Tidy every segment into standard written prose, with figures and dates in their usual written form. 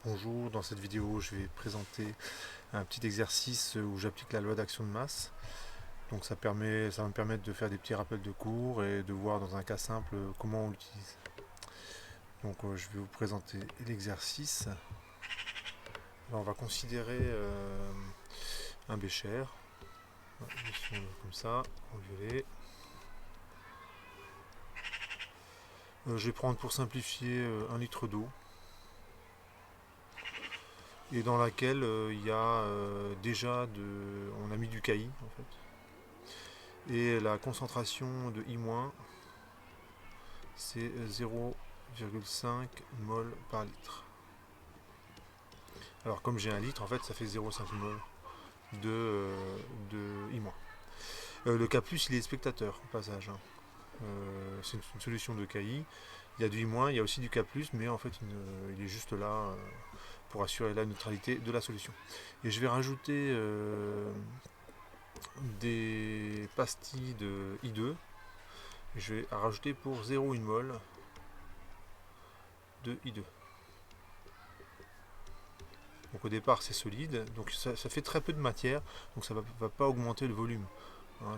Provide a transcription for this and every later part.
Bonjour, dans cette vidéo je vais présenter un petit exercice où j'applique la loi d'action de masse. Donc ça va me permettre de faire des petits rappels de cours et de voir dans un cas simple comment on l'utilise. Donc je vais vous présenter l'exercice. Alors on va considérer un bécher. Comme ça, en violet. Je vais prendre pour simplifier 1 litre d'eau. Et dans laquelle il y a on a mis du KI en fait. Et la concentration de I-, c'est 0,5 mol par litre. Alors comme j'ai un litre, en fait, ça fait 0,5 mol de I-. Le K+, il est spectateur, au passage. C'est une solution de KI. Il y a du I-, il y a aussi du K+, mais en fait, il est juste là pour assurer la neutralité de la solution. Et je vais rajouter des pastilles de I2. Je vais rajouter pour 0,1 mol de I2. Donc au départ c'est solide, donc ça fait très peu de matière, donc ça ne va pas augmenter le volume. Hein,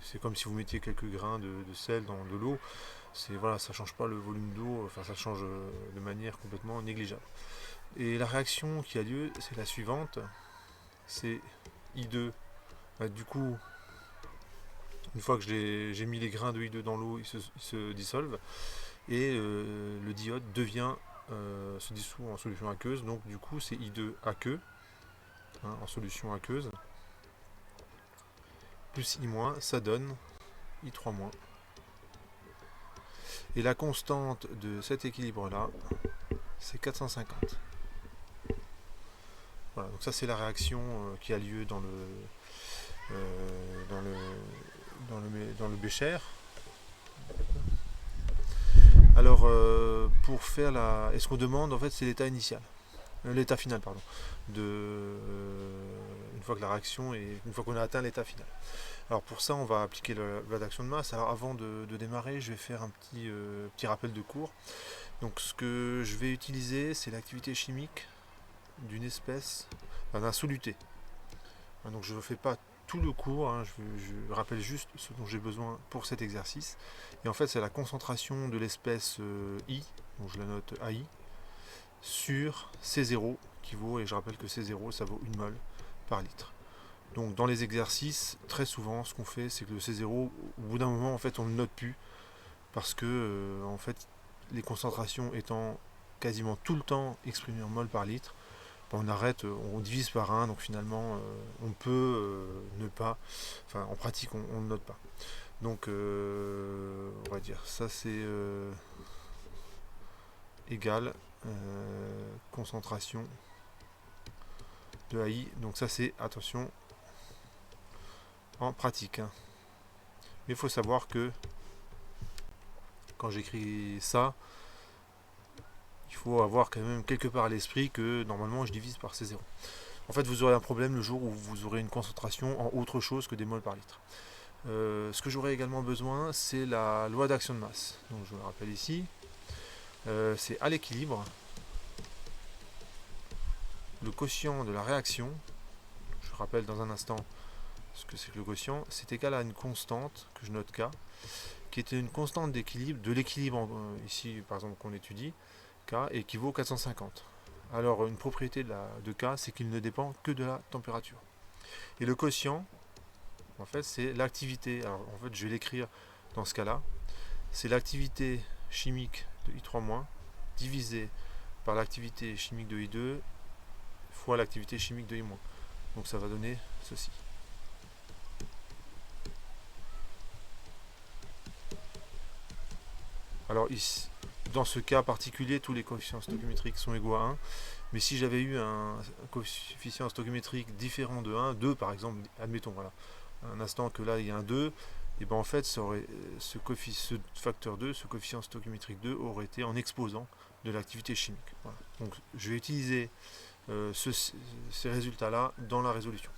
c'est comme si vous mettiez quelques grains de sel dans de l'eau. Voilà, ça ne change pas le volume d'eau, enfin ça change de manière complètement négligeable. Et la réaction qui a lieu, c'est la suivante. C'est I2. Du coup, une fois que j'ai mis les grains de I2 dans l'eau, ils se dissolvent. Et le diode se dissout en solution aqueuse. Donc du coup, c'est I2 aqueux, hein, en solution aqueuse. Plus I-, ça donne I3-. Et la constante de cet équilibre-là, c'est 450. Voilà, donc ça c'est la réaction qui a lieu dans le bécher. Alors pour faire et ce qu'on demande en fait c'est l'état initial. L'état final, pardon, une fois que la réaction une fois qu'on a atteint l'état final. Alors pour ça, on va appliquer la loi d'action de masse. Alors avant de démarrer, je vais faire un petit rappel de cours. Donc ce que je vais utiliser, c'est l'activité chimique d'une espèce, d'un soluté. Donc je ne fais pas tout le cours, hein, je rappelle juste ce dont j'ai besoin pour cet exercice. Et en fait, c'est la concentration de l'espèce I, donc je la note AI, sur C0 qui vaut, et je rappelle que C0 ça vaut 1 mol par litre. Donc dans les exercices, très souvent ce qu'on fait c'est que le C0 au bout d'un moment en fait on ne le note plus parce que en fait les concentrations étant quasiment tout le temps exprimées en mol par litre, on arrête, on divise par 1, donc finalement on peut ne pas, enfin en pratique on ne note pas. Donc on va dire ça c'est égal concentration de AI. Donc ça c'est, attention, en pratique. Hein. Mais il faut savoir que quand j'écris ça, il faut avoir quand même quelque part à l'esprit que normalement je divise par C0. En fait, vous aurez un problème le jour où vous aurez une concentration en autre chose que des moles par litre. Ce que j'aurai également besoin, c'est la loi d'action de masse. Donc je le rappelle ici. C'est à l'équilibre, le quotient de la réaction, je rappelle dans un instant ce que c'est que le quotient, c'est égal à une constante, que je note K, qui était une constante d'équilibre, de l'équilibre ici par exemple qu'on étudie, K, et qui vaut 450. Alors une propriété de K, c'est qu'il ne dépend que de la température. Et le quotient, en fait, c'est l'activité, alors en fait je vais l'écrire dans ce cas-là, c'est l'activité chimique de I3- divisé par l'activité chimique de I2 fois l'activité chimique de I-. Donc ça va donner ceci. Alors ici, dans ce cas particulier, tous les coefficients stoichiométriques sont égaux à 1. Mais si j'avais eu un coefficient stoichiométrique différent de 1, 2 par exemple, admettons, voilà, un instant que là il y a un 2, et ben en fait ce facteur 2, ce coefficient stoichiométrique 2 aurait été en exposant de l'activité chimique. Voilà. Donc je vais utiliser ces résultats-là dans la résolution.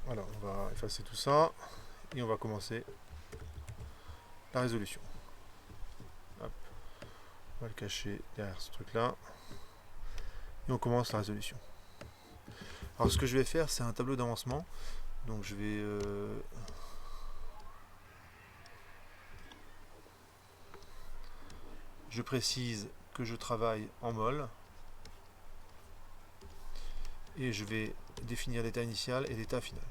Alors on va effacer tout ça et on va commencer la résolution. Hop. va le cacher derrière ce truc là. Et on commence la résolution. Alors ce que je vais faire, c'est un tableau d'avancement. Donc je précise que je travaille en mol. Et je vais définir l'état initial et l'état final.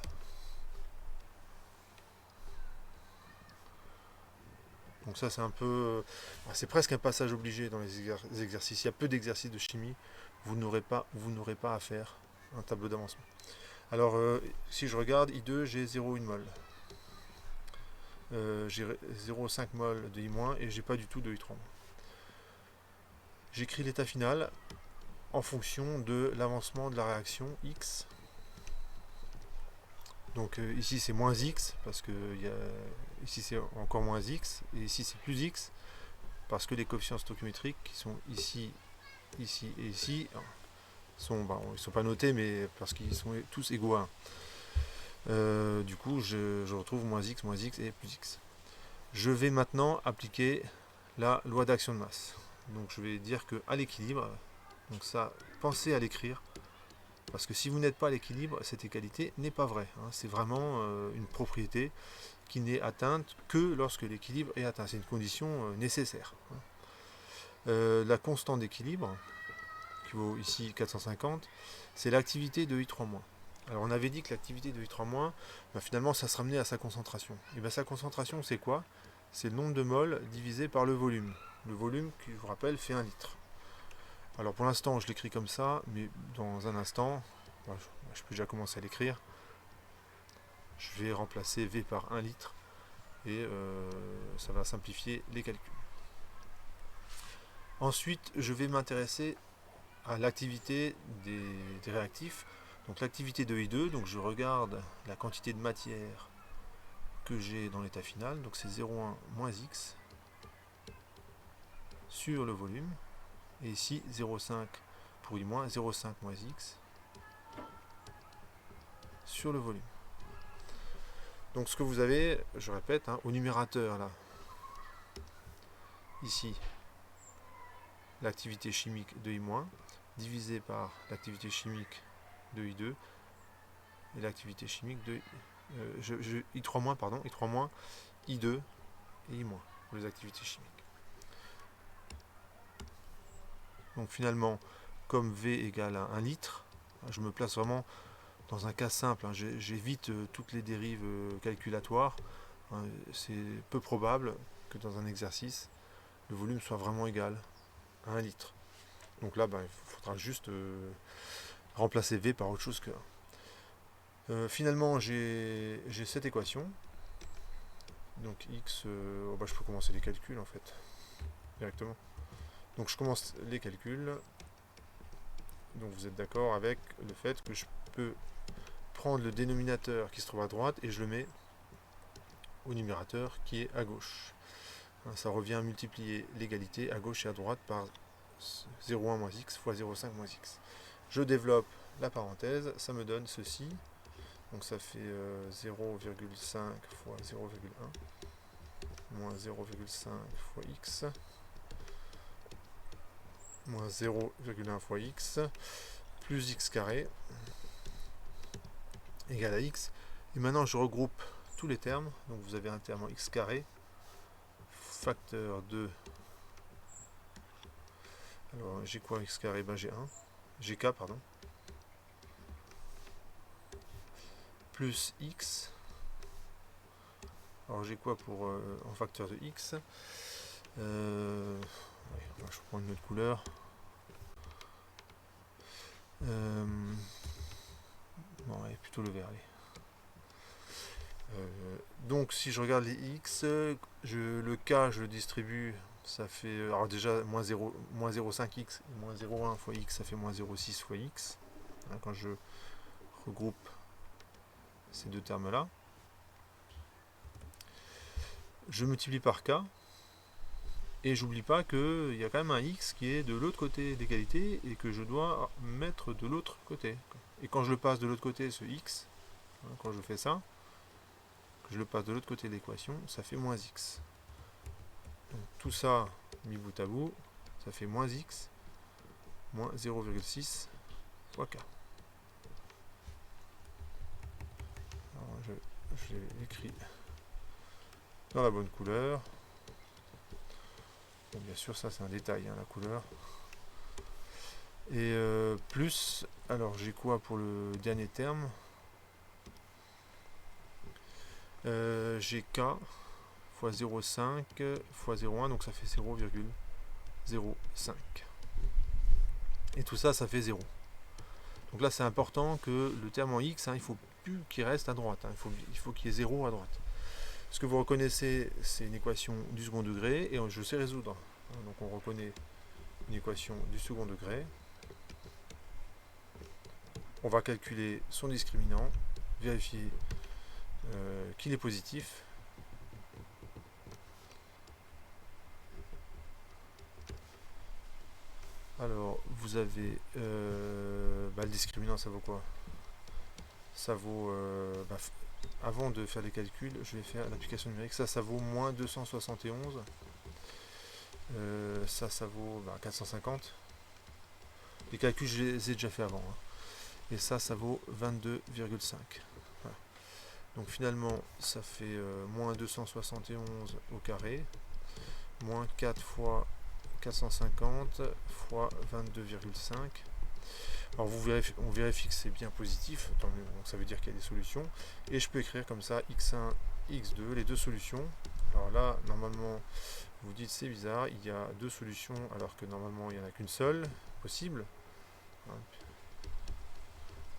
Donc ça c'est un peu... c'est presque un passage obligé dans les exercices. Il y a peu d'exercices de chimie, vous n'aurez pas à faire un tableau d'avancement. Alors si je regarde I2, j'ai 0,1 mol. J'ai 0,5 mol de I- et j'ai pas du tout de I3-. J'écris l'état final en fonction de l'avancement de la réaction X. Donc ici c'est moins X parce que ici c'est encore moins X et ici c'est plus X parce que les coefficients stoichiométriques qui sont ici, ici et ici sont, ils ne sont pas notés mais parce qu'ils sont tous égaux à 1. Du coup je retrouve moins X et plus X. Je vais maintenant appliquer la loi d'action de masse. Donc je vais dire que à l'équilibre, donc ça, pensez à l'écrire. Parce que si vous n'êtes pas à l'équilibre, cette égalité n'est pas vraie. C'est vraiment une propriété qui n'est atteinte que lorsque l'équilibre est atteint. C'est une condition nécessaire. La constante d'équilibre, qui vaut ici 450, c'est l'activité de I3-. Alors on avait dit que l'activité de I3-, finalement ça se ramenait à sa concentration. Et bien sa concentration c'est quoi? C'est le nombre de moles divisé par le volume. Le volume, qui je vous rappelle, fait 1 litre. Alors pour l'instant je l'écris comme ça, mais dans un instant, je peux déjà commencer à l'écrire. Je vais remplacer V par 1 litre et ça va simplifier les calculs. Ensuite je vais m'intéresser à l'activité des réactifs. Donc l'activité de I2, donc je regarde la quantité de matière que j'ai dans l'état final, donc c'est 0,1 moins X sur le volume. Et ici 0,5 pour I-, 0,5 moins X sur le volume. Donc ce que vous avez, je répète, au numérateur là, ici, l'activité chimique de I-, divisé par l'activité chimique de I2 et l'activité chimique de I3-, pardon, I3-, I2 et I- pour les activités chimiques. Donc finalement, comme V égale à 1 litre, je me place vraiment dans un cas simple, j'évite toutes les dérives calculatoires. C'est peu probable que dans un exercice, le volume soit vraiment égal à 1 litre. Donc là, il faudra juste remplacer V par autre chose que 1. Finalement, j'ai cette équation. Donc X, je peux commencer les calculs en fait, directement. Donc je commence les calculs. Donc vous êtes d'accord avec le fait que je peux prendre le dénominateur qui se trouve à droite et je le mets au numérateur qui est à gauche. Ça revient à multiplier l'égalité à gauche et à droite par 0,1 moins x fois 0,5 moins x. Je développe la parenthèse, ça me donne ceci. Donc ça fait 0,5 fois 0,1 moins 0,5 fois x moins 0,1 fois x plus x carré égale à x. Et maintenant je regroupe tous les termes. Donc vous avez un terme en x carré, facteur de... Alors j'ai quoi x carré? J'ai 1. J'ai k, pardon. Plus x. Alors j'ai quoi pour en facteur de x? Je prends une autre couleur. Plutôt le vert. Donc si je regarde les x, le k je le distribue, ça fait, alors déjà moins 0,5x, moins 0,1 fois x, ça fait moins 0,6 fois x, quand je regroupe ces deux termes là. Je multiplie par k, et j'oublie pas qu'il y a quand même un x qui est de l'autre côté d'égalité et que je dois mettre de l'autre côté. Et quand je le passe de l'autre côté, ce x, quand je fais ça, je le passe de l'autre côté de l'équation, ça fait moins x. Donc tout ça mis bout à bout, ça fait moins x moins 0,6 fois k. Alors, je l'ai écrit dans la bonne couleur. Bon, bien sûr, ça c'est un détail, hein, la couleur. Et plus, alors j'ai quoi pour le dernier terme? J'ai k fois 0,5 fois 0,1, donc ça fait 0,05. Et tout ça, ça fait 0. Donc là, c'est important que le terme en x, hein, il ne faut plus qu'il reste à droite. Hein, il faut qu'il y ait 0 à droite. Ce que vous reconnaissez, c'est une équation du second degré, et je sais résoudre. Donc on reconnaît une équation du second degré. On va calculer son discriminant, vérifier qu'il est positif. Alors, vous avez le discriminant, ça vaut quoi? Ça vaut, avant de faire les calculs, je vais faire l'application numérique. Ça vaut moins 271. Ça vaut 450. Les calculs, je les ai déjà fait avant. Hein. Et ça vaut 22,5. Voilà. Donc finalement, ça fait moins 271 au carré, moins 4 fois 450 fois 22,5. Alors on vérifie que c'est bien positif, donc ça veut dire qu'il y a des solutions. Et je peux écrire comme ça x1, x2, les deux solutions. Alors là, normalement, vous dites c'est bizarre, il y a deux solutions alors que normalement il n'y en a qu'une seule possible.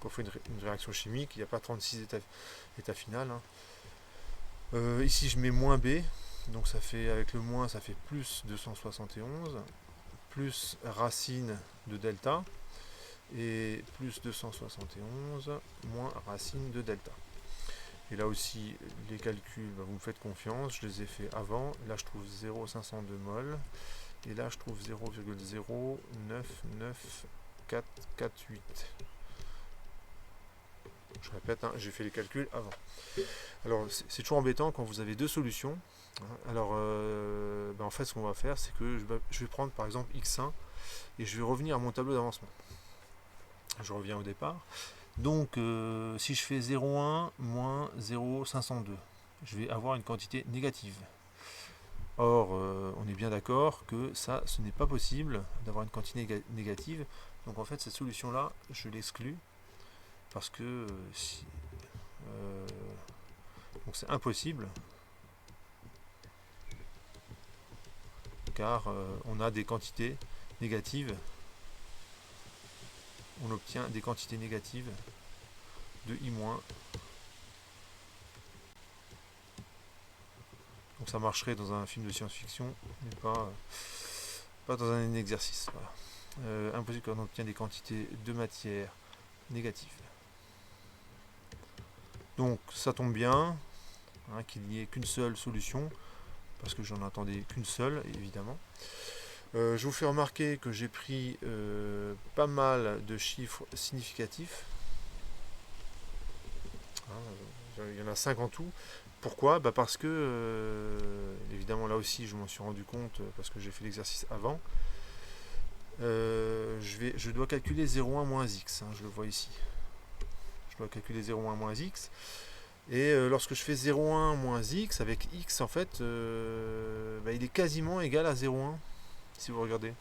Quand on fait une réaction chimique, il n'y a pas 36 états finales. Hein. Ici je mets moins b, donc ça fait, avec le moins, ça fait plus 271, plus racine de delta, et plus 271, moins racine de delta. Et là aussi, les calculs, vous me faites confiance, je les ai fait avant. Là, je trouve 0,502 mol, et là, je trouve 0,0994448. Je répète, hein, j'ai fait les calculs avant. Alors, c'est toujours embêtant quand vous avez deux solutions. Alors, en fait, ce qu'on va faire, c'est que je vais prendre par exemple x1 et je vais revenir à mon tableau d'avancement. Je reviens au départ. Donc, si je fais 0,1 moins 0,502, je vais avoir une quantité négative. Or, on est bien d'accord que ça, ce n'est pas possible d'avoir une quantité négative. Donc, en fait, cette solution-là, je l'exclus parce que donc c'est impossible. Car on a des quantités négatives, on obtient des quantités négatives de I-. Donc ça marcherait dans un film de science-fiction, mais pas dans un exercice. Voilà. Impossible qu'on obtient des quantités de matière négatives. Donc ça tombe bien hein, qu'il n'y ait qu'une seule solution, parce que j'en attendais qu'une seule, évidemment. Je vous fais remarquer que j'ai pris pas mal de chiffres significatifs. Il y en a 5 en tout. Pourquoi? Parce que, évidemment, là aussi, je m'en suis rendu compte parce que j'ai fait l'exercice avant. Je dois calculer 0,1 moins x. Hein, je le vois ici. Je dois calculer 0,1 moins x. Et lorsque je fais 0,1 moins x, avec x, en fait, il est quasiment égal à 0,1. Si vous regardez.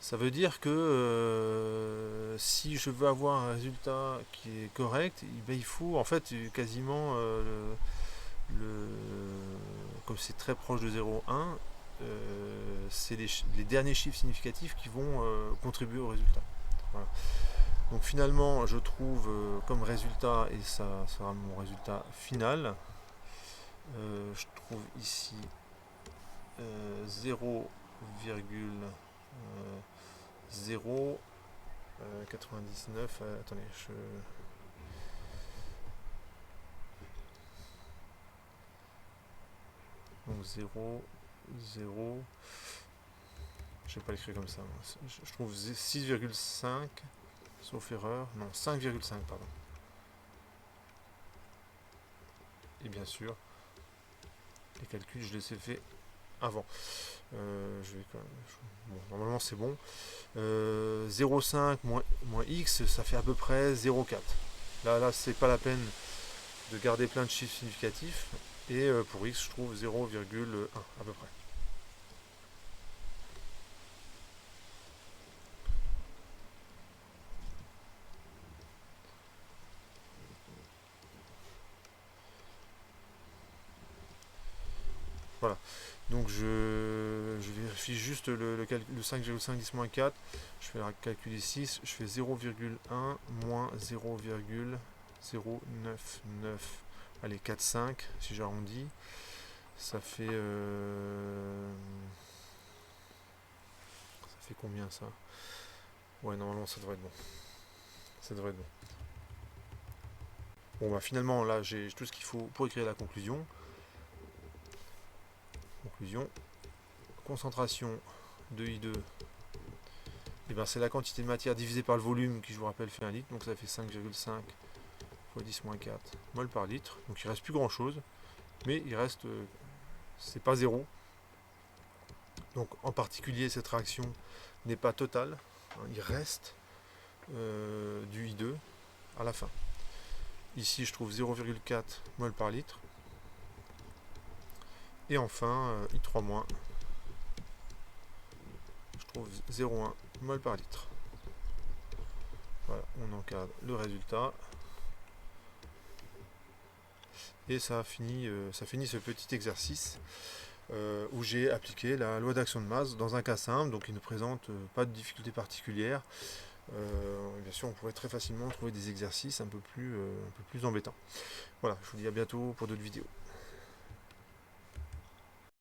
Ça veut dire que si je veux avoir un résultat qui est correct, il faut en fait quasiment comme c'est très proche de 0,1, c'est les derniers chiffres significatifs qui vont contribuer au résultat. Voilà. Donc finalement, je trouve comme résultat, et ça sera mon résultat final, je trouve ici 0,099. Attendez, donc 0, 0. Je vais pas l'écrire comme ça. Je trouve 6,5, sauf erreur. Non, 5,5, pardon. Et bien sûr, les calculs, je les ai fait avant. Bon, normalement c'est bon. 0,5 moins x, ça fait à peu près 0,4. Là c'est pas la peine de garder plein de chiffres significatifs. Et pour x, je trouve 0,1 à peu près. Voilà. Donc je vérifie juste le 5,5 10 moins 4. Je fais le calcul ici. Je fais 0,1 moins 0,099. Allez, 4,5 si j'arrondis. Ça fait... ça fait combien ça? Ouais, normalement ça devrait être bon. Ça devrait être bon. Bon, bah finalement, là, j'ai tout ce qu'il faut pour écrire la conclusion. Conclusion. Concentration de I2. Et ben, c'est la quantité de matière divisée par le volume qui, je vous rappelle, fait 1 litre. Donc ça fait 5,5 fois 10 moins 4 mol par litre. Donc il reste plus grand chose. Mais il reste... c'est pas zéro. Donc en particulier, cette réaction n'est pas totale. Il reste du I2 à la fin. Ici, je trouve 0,4 mol par litre. Et enfin, I3-, je trouve 0,1 mol par litre. Voilà, on encadre le résultat. Et ça finit ce petit exercice où j'ai appliqué la loi d'action de masse dans un cas simple, donc il ne présente pas de difficulté particulière. Bien sûr, on pourrait très facilement trouver des exercices un peu plus embêtants. Voilà, je vous dis à bientôt pour d'autres vidéos.